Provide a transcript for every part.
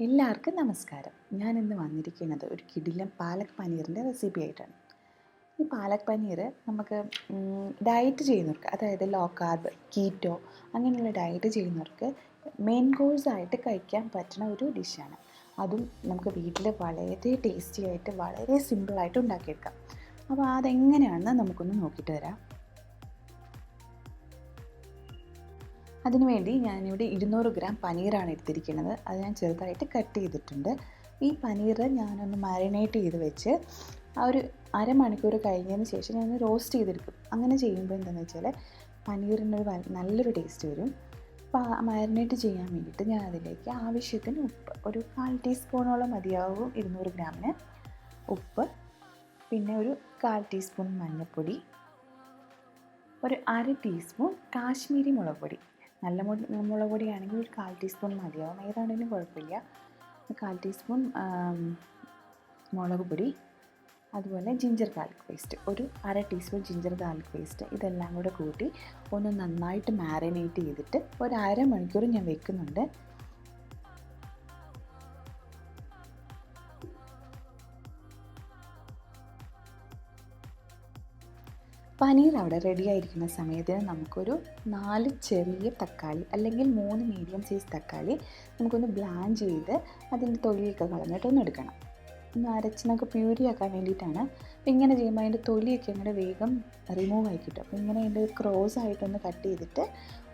എല്ലാവർക്കും നമസ്കാരം. ഞാൻ ഇന്ന് വന്നിരിക്കുന്നത് ഒരു കിടിലൻ പാലക് പനീറിൻ്റെ റെസിപ്പി ആയിട്ടാണ്. ഈ പാലക് പനീർ നമുക്ക് ഡയറ്റ് ചെയ്യുന്നവർക്ക്, അതായത് ലോ കാർബ്, കീറ്റോ അങ്ങനെയുള്ള ഡയറ്റ് ചെയ്യുന്നവർക്ക് മെയിൻ കോഴ്സായിട്ട് കഴിക്കാൻ പറ്റുന്ന ഒരു ഡിഷാണ്. അതും നമുക്ക് വീട്ടിൽ വളരെ ടേസ്റ്റി ആയിട്ട് വളരെ സിമ്പിളായിട്ട് ഉണ്ടാക്കിയെടുക്കാം. അപ്പോൾ അതെങ്ങനെയാണെന്ന് നമുക്കൊന്ന് നോക്കിയിട്ട് വരാം. അതിനുവേണ്ടി ഞാനിവിടെ 200 ഗ്രാം പനീറാണ് എടുത്തിരിക്കുന്നത്. അത് ഞാൻ ചെറുതായിട്ട് കട്ട് ചെയ്തിട്ടുണ്ട്. ഈ പനീർ ഞാനൊന്ന് മാരിനേറ്റ് ചെയ്ത് വെച്ച് ഒരു അരമണിക്കൂർ കഴിഞ്ഞതിന് ശേഷം ഞാൻ റോസ്റ്റ് ചെയ്തെടുക്കും. അങ്ങനെ ചെയ്യുമ്പോൾ എന്താണെന്ന് വെച്ചാൽ പനീറിനൊരു നല്ലൊരു ടേസ്റ്റ് വരും. അപ്പോൾ മാരിനേറ്റ് ചെയ്യാൻ വേണ്ടിയിട്ട് ഞാൻ അതിലേക്ക് ആവശ്യത്തിന് ഉപ്പ്, ഒരു 1/4 ടീസ്പൂണോളം മതിയാവും 200 ഗ്രാമിന് ഉപ്പ്, പിന്നെ ഒരു 1/4 ടീസ്പൂൺ മഞ്ഞൾപ്പൊടി, ഒരു 1/2 ടീസ്പൂൺ കാശ്മീരി മുളക് പൊടി. നല്ല മുളക് പൊടിയാണെങ്കിൽ ഒരു 1/4 ടീസ്പൂൺ മതിയാവും, ഏതാണെങ്കിലും കുഴപ്പമില്ല. 1/4 ടീസ്പൂൺ മുളക് പൊടി, അതുപോലെ ജിഞ്ചർ ഗാർലിക് പേസ്റ്റ്, ഒരു 1/2 ടീസ്പൂൺ ജിഞ്ചർ ഗാർലിക് പേസ്റ്റ്. ഇതെല്ലാം കൂടെ കൂട്ടി ഒന്ന് നന്നായിട്ട് മാരിനേറ്റ് ചെയ്തിട്ട് ഒരു അരമണിക്കൂർ ഞാൻ വെക്കുന്നുണ്ട്. പനീർ അവിടെ റെഡി ആയിരിക്കുന്ന സമയത്തിന് നമുക്കൊരു 4 ചെറിയ തക്കാളി അല്ലെങ്കിൽ 3 മീഡിയം സൈസ് തക്കാളി നമുക്കൊന്ന് ബ്ലാഞ്ച് ചെയ്ത് അതിൻ്റെ തൊലിയൊക്കെ കളഞ്ഞിട്ടൊന്ന് എടുക്കണം. ഒന്ന് അരച്ച് നമുക്ക് പ്യൂരി ആക്കാൻ വേണ്ടിയിട്ടാണ്. അപ്പോൾ ഇങ്ങനെ ചെയ്യുമ്പോൾ അതിൻ്റെ തൊലിയൊക്കെ അങ്ങനെ വേഗം റിമൂവ് ആയി കിട്ടും. അപ്പോൾ ഇങ്ങനെ അതിൻ്റെ ക്രോസ് ആയിട്ടൊന്ന് കട്ട് ചെയ്തിട്ട്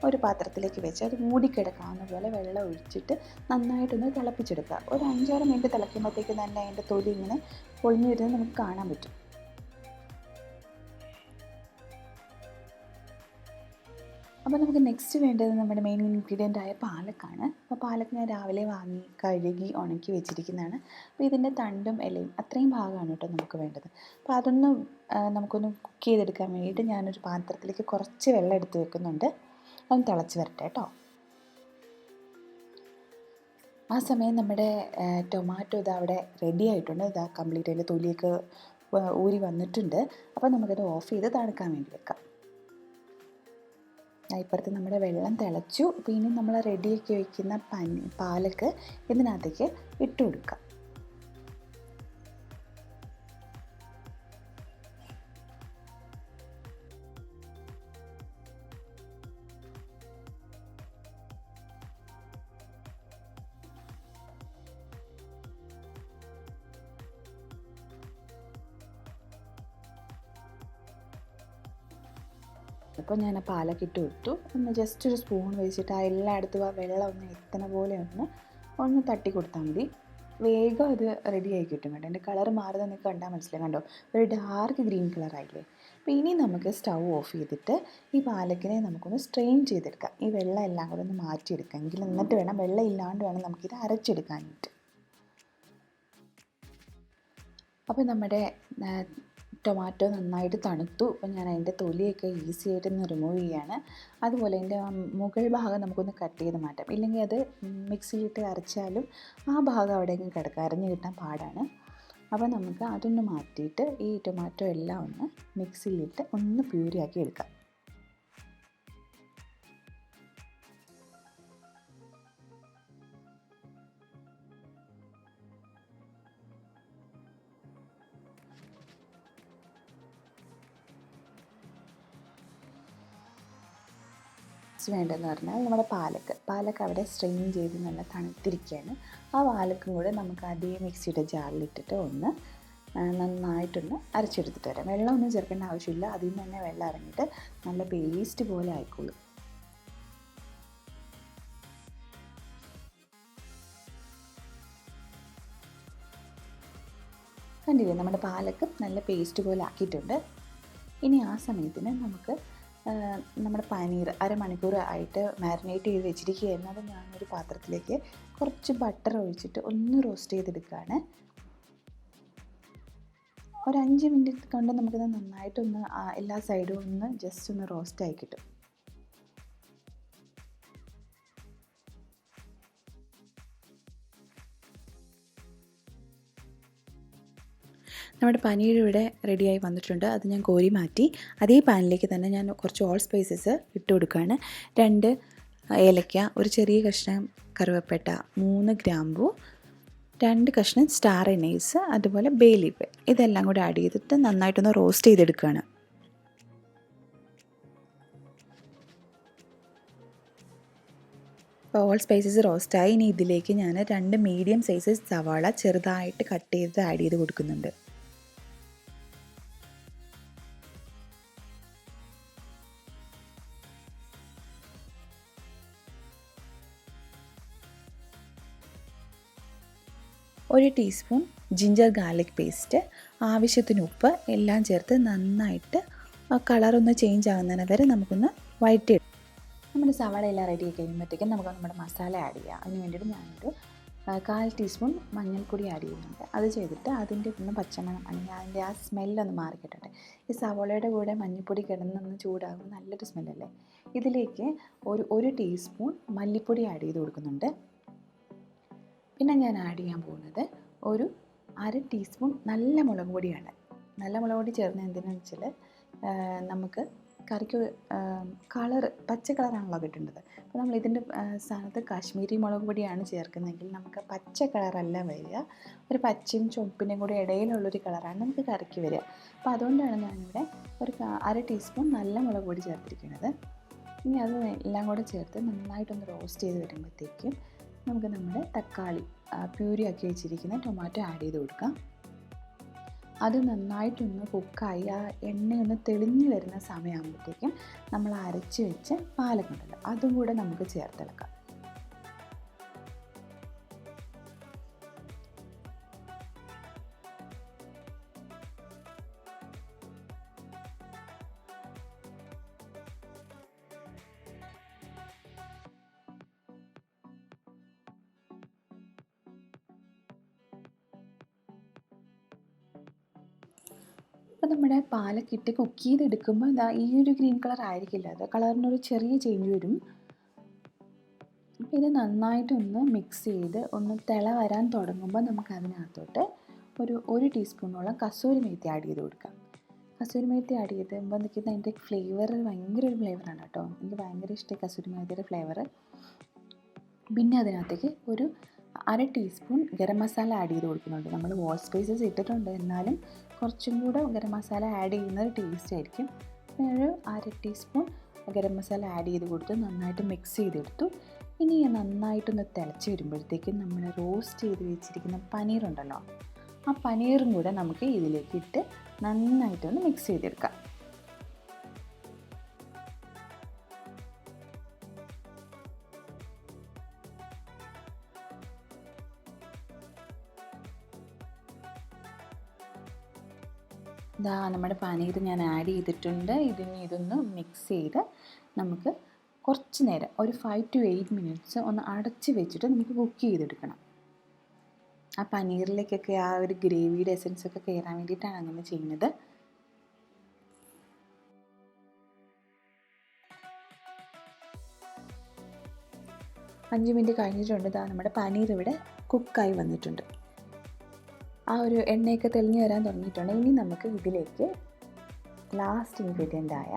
ഒരു പാത്രത്തിലേക്ക് വെച്ച് അത് മൂടിക്കിടക്കാവുന്ന പോലെ വെള്ളം ഒഴിച്ചിട്ട് നന്നായിട്ടൊന്ന് തിളപ്പിച്ചെടുക്കുക. ഒരു 5-6 മിനിറ്റ് തിളയ്ക്കുമ്പോഴത്തേക്ക് തന്നെ അതിൻ്റെ തൊലി ഇങ്ങനെ പൊളിഞ്ഞു വരുന്നത് നമുക്ക് കാണാൻ പറ്റും. അപ്പോൾ നമുക്ക് നെക്സ്റ്റ് വേണ്ടത് നമ്മുടെ മെയിൻ ഇൻഗ്രീഡിയൻ്റായ പാലക്കാണ്. അപ്പോൾ പാലക്ക് ഞാൻ രാവിലെ വാങ്ങി കഴുകി ഉണക്കി വെച്ചിരിക്കുന്നതാണ്. അപ്പോൾ ഇതിൻ്റെ തണ്ടും ഇലയും അത്രയും ഭാഗമാണ് കേട്ടോ നമുക്ക് വേണ്ടത്. അപ്പോൾ അതൊന്ന് നമുക്കൊന്ന് കുക്ക് ചെയ്തെടുക്കാൻ വേണ്ടിയിട്ട് ഞാനൊരു പാത്രത്തിലേക്ക് കുറച്ച് വെള്ളം എടുത്ത് വെക്കുന്നുണ്ട്. അതൊന്ന് തിളച്ച് വരട്ടെ കേട്ടോ. ആ സമയം നമ്മുടെ ടൊമാറ്റോ ഇതാ അവിടെ റെഡി ആയിട്ടുണ്ട്. ഇതാ കംപ്ലീറ്റ് അതിൻ്റെ തൊലിയൊക്കെ ഊരി വന്നിട്ടുണ്ട്. അപ്പോൾ നമുക്കത് ഓഫ് ചെയ്ത് തണുക്കാൻ വേണ്ടി വെക്കാം. ഇപ്പുറത്ത് നമ്മുടെ വെള്ളം തിളച്ചു. അപ്പോൾ ഇനി നമ്മൾ റെഡിയാക്കി വയ്ക്കുന്ന പാലക്ക് ഇതിനകത്തേക്ക് ഇട്ട് കൊടുക്കാം. അപ്പോൾ ഞാൻ ആ പാലൊക്കെ ഇട്ട് കൊടുത്തു. ഒന്ന് ജസ്റ്റ് ഒരു സ്പൂൺ വെച്ചിട്ട് ആ എല്ലായിടത്തും ആ വെള്ളം ഒന്ന് എത്തണ പോലെ ഒന്ന് തട്ടി കൊടുത്താൽ മതി. വേഗം അത് റെഡി ആയി കിട്ടും കേട്ടോ. എൻ്റെ കളർ മാറുന്നത് നിങ്ങൾക്ക് കണ്ടാൽ മനസ്സിലായി, കണ്ടോ, ഒരു ഡാർക്ക് ഗ്രീൻ കളറായില്ലേ. അപ്പോൾ ഇനി നമുക്ക് സ്റ്റൗ ഓഫ് ചെയ്തിട്ട് ഈ പാലക്കിനെ നമുക്കൊന്ന് സ്ട്രെയിൻ ചെയ്തെടുക്കാം. ഈ വെള്ളം എല്ലാം കൂടെ ഒന്ന് മാറ്റിയെടുക്കാം. എന്നിട്ട് വേണം, വെള്ളം ഇല്ലാണ്ട് വേണം നമുക്കിത് അരച്ചെടുക്കാനായിട്ട്. അപ്പോൾ നമ്മുടെ ടൊമാറ്റോ നന്നായിട്ട് തണുത്തു. അപ്പോൾ ഞാൻ അതിൻ്റെ തൊലിയൊക്കെ ഈസി ആയിട്ടൊന്ന് റിമൂവ് ചെയ്യുകയാണ്. അതുപോലെ അതിൻ്റെ മുകൾ ഭാഗം നമുക്കൊന്ന് കട്ട് ചെയ്ത് മാറ്റാം. ഇല്ലെങ്കിൽ അത് മിക്സിയിലിട്ട് അരച്ചാലും ആ ഭാഗം അവിടെയെങ്കിലും കിടക്കുക, അരഞ്ഞ് കിട്ടാൻ പാടാണ്. അപ്പോൾ നമുക്ക് അതൊന്ന് മാറ്റിയിട്ട് ഈ ടൊമാറ്റോ എല്ലാം ഒന്ന് മിക്സിയിലിട്ട് ഒന്ന് പ്യൂരിയാക്കി എടുക്കാം. വേണ്ടതെന്ന് പറഞ്ഞാൽ നമ്മുടെ പാലക്ക് അവിടെ സ്ട്രെയിൻ ചെയ്ത് നല്ല തണുത്തിരിക്കുകയാണ്. ആ പാലക്കും കൂടെ നമുക്ക് അതേ മിക്സിയുടെ ജാറിലിട്ടിട്ട് ഒന്ന് നന്നായിട്ടൊന്ന് അരച്ചെടുത്തിട്ട് വരാം. വെള്ളമൊന്നും ചേർക്കേണ്ട ആവശ്യമില്ല, അതിൽ നിന്ന് തന്നെ വെള്ളം ഇറങ്ങിയിട്ട് നല്ല പേസ്റ്റ് പോലെ ആയിക്കോളും. കണ്ടില്ലേ, നമ്മുടെ പാലക്ക് നല്ല പേസ്റ്റ് പോലെ ആക്കിയിട്ടുണ്ട്. ഇനി ആ സമയത്തിന് നമുക്ക് നമ്മുടെ പനീർ അരമണിക്കൂർ ആയിട്ട് മാരിനേറ്റ് ചെയ്ത് വെച്ചിരിക്കുകയായിരുന്നു. അത് ഞാനൊരു പാത്രത്തിലേക്ക് കുറച്ച് ബട്ടർ ഒഴിച്ചിട്ട് ഒന്ന് റോസ്റ്റ് ചെയ്തെടുക്കുകയാണ്. ഒരു 5 മിനിറ്റ് കൊണ്ട് നമുക്കത് നന്നായിട്ടൊന്ന് എല്ലാ സൈഡും ഒന്ന് ജസ്റ്റ് ഒന്ന് റോസ്റ്റായി കിട്ടും. നമ്മുടെ പനീർ ഇവിടെ റെഡിയായി വന്നിട്ടുണ്ട്. അത് ഞാൻ കോരി മാറ്റി അതേ പാനിലേക്ക് തന്നെ ഞാൻ കുറച്ച് ഓൾ സ്പൈസസ് ഇട്ട് കൊടുക്കുകയാണ്. 2 ഏലക്ക, ഒരു ചെറിയ കഷ്ണം കറുവപ്പട്ട, 3 ഗ്രാമ്പൂ, 2 കഷ്ണം സ്റ്റാർ അനീസ്, അതുപോലെ ബേ ലീഫ്, ഇതെല്ലാം കൂടി ആഡ് ചെയ്തിട്ട് നന്നായിട്ടൊന്ന് റോസ്റ്റ് ചെയ്തെടുക്കുകയാണ്. അപ്പോൾ ഓൾ സ്പൈസസ് റോസ്റ്റായി. ഇനി ഇതിലേക്ക് ഞാൻ 2 മീഡിയം സൈസ് സവാള ചെറുതായിട്ട് കട്ട് ചെയ്ത് ആഡ് ചെയ്ത് കൊടുക്കുന്നുണ്ട്. ഒരു ടീസ്പൂൺ ജിഞ്ചർ ഗാർലിക് പേസ്റ്റ്, ആവശ്യത്തിന് ഉപ്പ് എല്ലാം ചേർത്ത് നന്നായിട്ട് കളറൊന്ന് ചേഞ്ച് ആകുന്നതിന് വരെ നമുക്കൊന്ന് വഴറ്റിയെടുക്കാം. നമ്മുടെ സവാള എല്ലാം റെഡി ആയി കഴിയുമ്പോഴത്തേക്കും നമുക്ക് നമ്മുടെ മസാല ആഡ് ചെയ്യാം. അതിന് വേണ്ടിയിട്ട് ഞാനൊരു 1/4 ടീസ്പൂൺ മഞ്ഞൾപ്പൊടി ആഡ് ചെയ്യുന്നുണ്ട്. അത് ചെയ്തിട്ട് അതിൻ്റെ ഒന്ന് പച്ചമണം അല്ലെങ്കിൽ അതിൻ്റെ ആ സ്മെല്ലൊന്ന് മാറിക്കിട്ടട്ടെ. ഈ സവാളയുടെ കൂടെ മഞ്ഞൾപ്പൊടി കിടന്നൊന്ന് ചൂടാകുമ്പോൾ നല്ലൊരു സ്മെല്ലല്ലേ. ഇതിലേക്ക് ഒരു ടീസ്പൂൺ മല്ലിപ്പൊടി ആഡ് ചെയ്ത് കൊടുക്കുന്നുണ്ട്. പിന്നെ ഞാൻ ആഡ് ചെയ്യാൻ പോകുന്നത് ഒരു 1/2 ടീസ്പൂൺ നല്ല മുളക് പൊടിയാണ്. നല്ല മുളക് പൊടി ചേർന്ന് എന്തിനാണെന്ന് വെച്ചാൽ നമുക്ക് കറിക്ക് പച്ച കളറാണല്ലോ കിട്ടേണ്ടത്. അപ്പോൾ നമ്മൾ ഇതിൻ്റെ സ്ഥാനത്ത് കാശ്മീരി മുളക് പൊടിയാണ് ചേർക്കുന്നതെങ്കിൽ നമുക്ക് പച്ച കളറല്ല വരിക, ഒരു പച്ചയും ചുവപ്പിൻ്റെയും കൂടി ഇടയിലുള്ളൊരു കളറാണ് നമുക്ക് കറിക്ക് വരിക. അപ്പോൾ അതുകൊണ്ടാണ് ഞാനിവിടെ ഒരു 1/2 ടീസ്പൂൺ നല്ല മുളക് പൊടി ചേർത്തിരിക്കുന്നത്. ഇനി അത് എല്ലാം കൂടെ ചേർത്ത് നന്നായിട്ടൊന്ന് റോസ്റ്റ് ചെയ്ത് വരുമ്പോഴത്തേക്കും നമുക്ക് നമ്മുടെ തക്കാളി പ്യൂരി ആക്കി വെച്ചിരിക്കുന്ന ടൊമാറ്റോ ആഡ് ചെയ്ത് കൊടുക്കാം. അത് നന്നായിട്ടൊന്ന് കുക്കായി ആ എണ്ണയൊന്ന് തെളിഞ്ഞ് വരുന്ന സമയമാകുമ്പോഴത്തേക്കും നമ്മൾ അരച്ച് വെച്ച് പാലക്കുണ്ടല്ലോ അതും കൂടെ നമുക്ക് ചേർത്തെടുക്കാം. അപ്പോൾ നമ്മുടെ പാലക്കിട്ട് കുക്ക് ചെയ്തെടുക്കുമ്പോൾ ഇതാ ഈ ഒരു ഗ്രീൻ കളർ ആയിരിക്കില്ല, അത് കളറിനൊരു ചെറിയ ചേഞ്ച് വരും. അപ്പോൾ ഇത് നന്നായിട്ടൊന്ന് മിക്സ് ചെയ്ത് ഒന്ന് തിള വരാൻ തുടങ്ങുമ്പോൾ നമുക്ക് അതിനകത്തോട്ട് ഒരു ടീസ്പൂണോളം കസൂരി മേത്തി ആഡ് ചെയ്ത് കൊടുക്കാം. കസൂരി മേത്തി ആഡ് ചെയ്തുമ്പോൾ നിൽക്കുന്ന അതിൻ്റെ ഫ്ലേവർ ഭയങ്കര ഒരു ഫ്ലേവറാണ് കേട്ടോ. എനിക്ക് ഭയങ്കര ഇഷ്ടമായി കസൂരി മേത്തിയുടെ ഫ്ലേവർ. പിന്നെ അതിനകത്തേക്ക് ഒരു 1/2 ടീസ്പൂൺ ഗരം മസാല ആഡ് ചെയ്ത് കൊടുക്കുന്നുണ്ട്. നമ്മൾ ഓൾ സ്പൈസസ് ഇട്ടിട്ടുണ്ട്, എന്നാലും കുറച്ചും കൂടെ ഗരം മസാല ആഡ് ചെയ്യുന്നത് ടേസ്റ്റ് ആയിരിക്കും. ഒരു 1/2 ടീസ്പൂൺ ഗരം മസാല ആഡ് ചെയ്ത് കൊടുത്ത് നന്നായിട്ട് മിക്സ് ചെയ്തെടുത്തു. ഇനി നന്നായിട്ടൊന്ന് തിളച്ച് വരുമ്പോഴത്തേക്കും നമ്മൾ റോസ്റ്റ് ചെയ്ത് വെച്ചിരിക്കുന്ന പനീറുണ്ടല്ലോ, ആ പനീറും കൂടെ നമുക്ക് ഇതിലേക്ക് ഇട്ട് നന്നായിട്ടൊന്ന് മിക്സ് ചെയ്തെടുക്കാം. ഇതാ നമ്മുടെ പനീർ ഞാൻ ആഡ് ചെയ്തിട്ടുണ്ട്. ഇതൊന്ന് മിക്സ് ചെയ്ത് നമുക്ക് കുറച്ച് നേരം ഒരു 5 to 8 മിനിറ്റ്സ് ഒന്ന് അടച്ച് വെച്ചിട്ട് നമുക്ക് കുക്ക് ചെയ്തെടുക്കണം. ആ പനീറിലേക്കൊക്കെ ആ ഒരു ഗ്രേവിയുടെ എസൻസ് ഒക്കെ കയറാൻ വേണ്ടിയിട്ടാണ് അങ്ങനെ ചെയ്യുന്നത്. അഞ്ച് മിനിറ്റ് കഴിഞ്ഞിട്ടുണ്ട്. ഇതാ നമ്മുടെ പനീർ ഇവിടെ കുക്കായി വന്നിട്ടുണ്ട്. ആ ഒരു എണ്ണയൊക്കെ തെളിഞ്ഞ് വരാൻ തുടങ്ങിയിട്ടുണ്ട്. ഇനി നമുക്ക് ഇതിലേക്ക് ലാസ്റ്റ് ഇൻഗ്രീഡിയൻ്റായ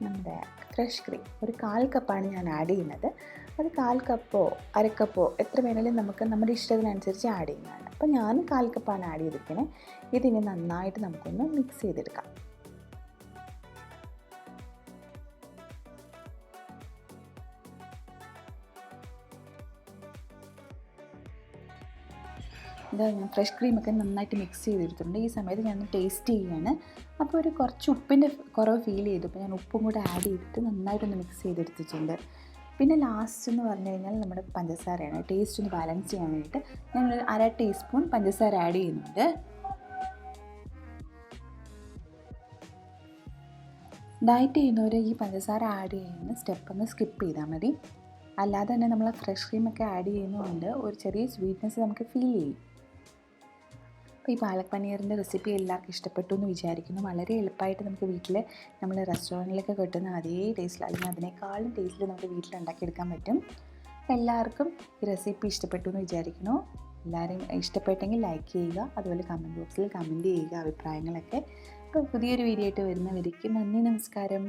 നമ്മുടെ ഫ്രഷ് ക്രീം ഒരു 1/4 കപ്പാണ് ഞാൻ ആഡ് ചെയ്യുന്നത്. അത് 1/4 കപ്പോ 1/2 കപ്പോ എത്ര വേണമെങ്കിലും നമുക്ക് നമ്മുടെ ഇഷ്ടത്തിനനുസരിച്ച് ആഡ് ചെയ്യുന്നതാണ്. അപ്പോൾ ഞാൻ 1/4 കപ്പാണ് ആഡ് ചെയ്തിരിക്കുന്നത്. ഇതിന് നന്നായിട്ട് നമുക്കൊന്ന് മിക്സ് ചെയ്തെടുക്കാം. ഇതാ ഞാൻ ഫ്രഷ് ക്രീമൊക്കെ നന്നായിട്ട് മിക്സ് ചെയ്തെടുത്തിട്ടുണ്ട്. ഈ സമയത്ത് ഞാൻ ടേസ്റ്റ് ചെയ്യുകയാണ്. അപ്പോൾ കുറച്ച് ഉപ്പിൻ്റെ കുറവ് ഫീൽ ചെയ്തു. അപ്പോൾ ഞാൻ ഉപ്പും കൂടെ ആഡ് ചെയ്തിട്ട് നന്നായിട്ടൊന്ന് മിക്സ് ചെയ്തെടുത്തിട്ടുണ്ട്. പിന്നെ ലാസ്റ്റ് എന്ന് പറഞ്ഞു കഴിഞ്ഞാൽ നമ്മുടെ പഞ്ചസാരയാണ്. ടേസ്റ്റ് ഒന്ന് ബാലൻസ് ചെയ്യാൻ വേണ്ടിയിട്ട് ഞങ്ങളൊരു 1/2 ടീസ്പൂൺ പഞ്ചസാര ആഡ് ചെയ്യുന്നുണ്ട്. ഡയറ്റ് ചെയ്യുന്നവർ ഈ പഞ്ചസാര ആഡ് ചെയ്യുന്ന സ്റ്റെപ്പ് ഒന്ന് സ്കിപ്പ് ചെയ്താൽ മതി. അല്ലാതെ തന്നെ നമ്മൾ ഫ്രഷ് ക്രീമൊക്കെ ആഡ് ചെയ്യുന്നതുകൊണ്ട് ഒരു ചെറിയ സ്വീറ്റ്നെസ് നമുക്ക് ഫീൽ ചെയ്യും. അപ്പോൾ ഈ പാലക് പനീറിൻ്റെ റെസിപ്പി എല്ലാവർക്കും ഇഷ്ടപ്പെട്ടു എന്ന് വിചാരിക്കുന്നു. വളരെ എളുപ്പമായിട്ട് നമുക്ക് വീട്ടിൽ നമ്മൾ റെസ്റ്റോറൻറ്റിലൊക്കെ കിട്ടുന്ന അതേ ടേസ്റ്റിൽ അല്ലെങ്കിൽ അതിനേക്കാളും ടേസ്റ്റിൽ നമുക്ക് വീട്ടിലുണ്ടാക്കിയെടുക്കാൻ പറ്റും. എല്ലാവർക്കും ഈ റെസിപ്പി ഇഷ്ടപ്പെട്ടു എന്ന് വിചാരിക്കുന്നു. എല്ലാവരും ഇഷ്ടപ്പെട്ടെങ്കിൽ ലൈക്ക് ചെയ്യുക, അതുപോലെ കമൻറ്റ് ബോക്സിൽ കമൻറ്റ് ചെയ്യുക അഭിപ്രായങ്ങളൊക്കെ. അപ്പോൾ പുതിയൊരു വീഡിയോ ആയിട്ട് വരുന്നവരേക്കും നന്ദി, നമസ്കാരം.